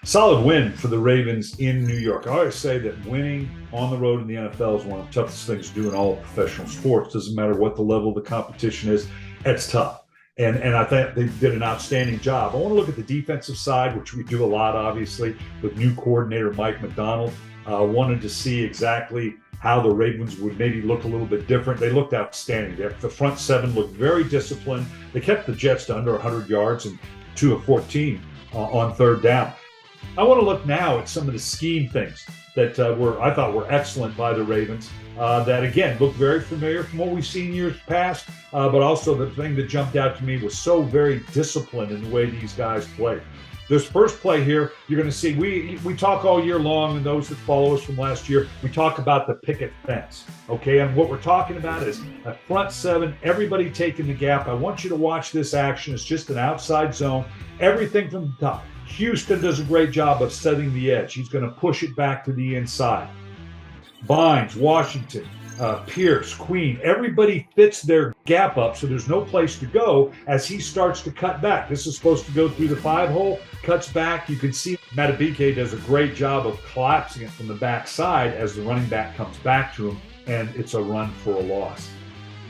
Solid win for the Ravens in New York. I always say that winning on the road in the NFL is one of the toughest things to do in all professional sports. Doesn't matter what the level of the competition is, it's tough. And I think they did an outstanding job. I want to look at the defensive side, which we do a lot, obviously, with new coordinator Mike Macdonald. Wanted to see exactly how the Ravens would maybe look a little bit different. They looked outstanding. The front seven looked very disciplined. They kept the Jets to under 100 yards and 2 of 14 on third down. I want to look now at some of the scheme things that I thought were excellent by the Ravens. That again looked very familiar from what we've seen years past, but also the thing that jumped out to me was so very disciplined in the way these guys play. This first play here, you're going to see, we talk all year long, and those that follow us from last year, we talk about the picket fence, okay? And what we're talking about is a front seven, everybody taking the gap. I want you to watch this action. It's just an outside zone, everything from the top. Houston does a great job of setting the edge. He's going to push it back to the inside. Bynes, Washington, Pierce, Queen, everybody fits their gap up, so there's no place to go as he starts to cut back. This is supposed to go through the 5-hole, cuts back. You can see Madubuike does a great job of collapsing it from the backside as the running back comes back to him, and it's a run for a loss.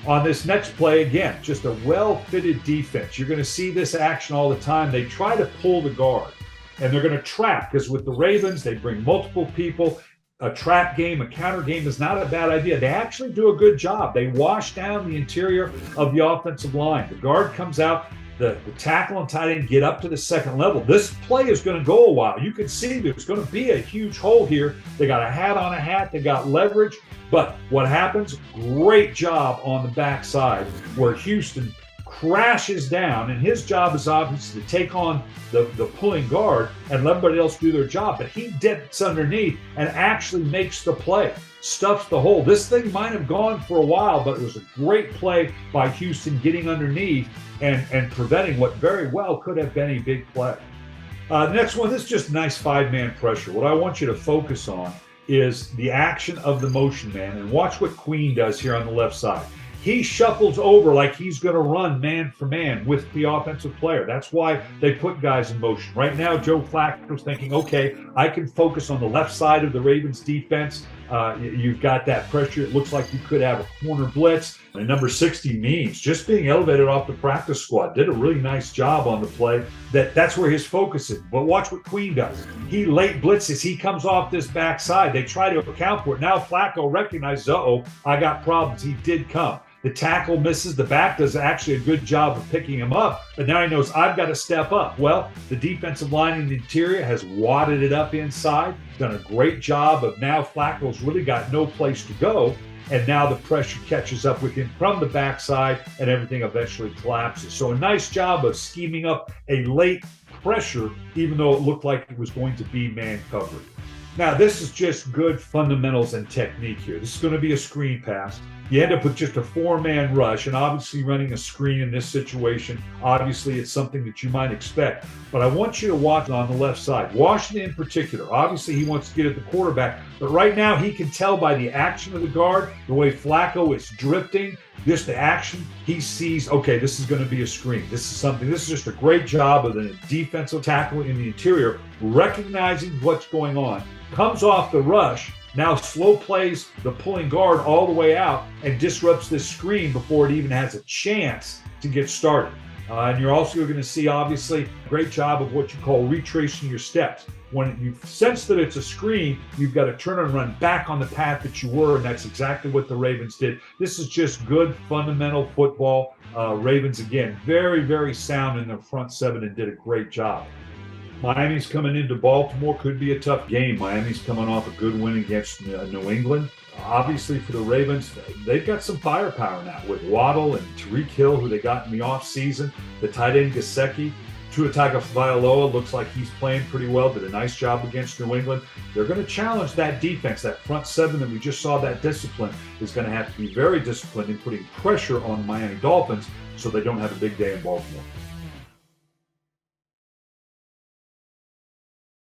On this next play, again, just a well-fitted defense. You're going to see this action all the time. They try to pull the guard, and they're going to trap, because with the Ravens, they bring multiple people. A trap game, a counter game is not a bad idea. They actually do a good job. They wash down the interior of the offensive line. The guard comes out, the tackle and tight end get up to the second level. This play is going to go a while. You can see there's going to be a huge hole here. They got a hat on a hat. They got leverage. But what happens? Great job on the backside where Houston crashes down, and his job is obviously to take on the pulling guard and let everybody else do their job. But he dips underneath and actually makes the play, stuffs the hole. This thing might have gone for a while, but it was a great play by Houston getting underneath and preventing what very well could have been a big play. The next one, this is just nice 5-man pressure. What I want you to focus on is the action of the motion man, and watch what Queen does here on the left side. He shuffles over like he's going to run man for man with the offensive player. That's why they put guys in motion. Right now, Joe Flacco's thinking, okay, I can focus on the left side of the Ravens defense. You've got that pressure. It looks like you could have a corner blitz. And number 60 means just being elevated off the practice squad. Did a really nice job on the play. That's where his focus is. But watch what Queen does. He late blitzes. He comes off this backside. They try to account for it. Now Flacco recognizes, uh-oh, I got problems. He did come. The tackle misses. The back does actually a good job of picking him up, but now he knows I've got to step up. Well, the defensive line in the interior has wadded it up inside, done a great job of now Flacco's really got no place to go, and now the pressure catches up with him from the backside, and everything eventually collapses. So a nice job of scheming up a late pressure, even though it looked like it was going to be man coverage. Now, this is just good fundamentals and technique here. This is going to be a screen pass. You end up with just a 4-man rush, and obviously running a screen in this situation, obviously it's something that you might expect. But I want you to watch on the left side. Washington in particular, obviously he wants to get at the quarterback, but right now he can tell by the action of the guard, the way Flacco is drifting, just the action, he sees, okay, this is going to be a screen. This is just a great job of the defensive tackle in the interior, recognizing what's going on, comes off the rush, now slow plays the pulling guard all the way out and disrupts this screen before it even has a chance to get started. And you're also going to see, obviously, a great job of what you call retracing your steps. When you sense that it's a screen, you've got to turn and run back on the path that you were, and that's exactly what the Ravens did. This is just good fundamental football. Ravens, again, very, very sound in their front seven and did a great job. Miami's coming into Baltimore, could be a tough game. Miami's coming off a good win against New England. Obviously, for the Ravens, they've got some firepower now with Waddle and Tyreek Hill, who they got in the offseason, the tight end Gesicki. Tua Tagovailoa looks like he's playing pretty well, did a nice job against New England. They're going to challenge that defense, that front seven that we just saw, that discipline is going to have to be very disciplined in putting pressure on the Miami Dolphins so they don't have a big day in Baltimore.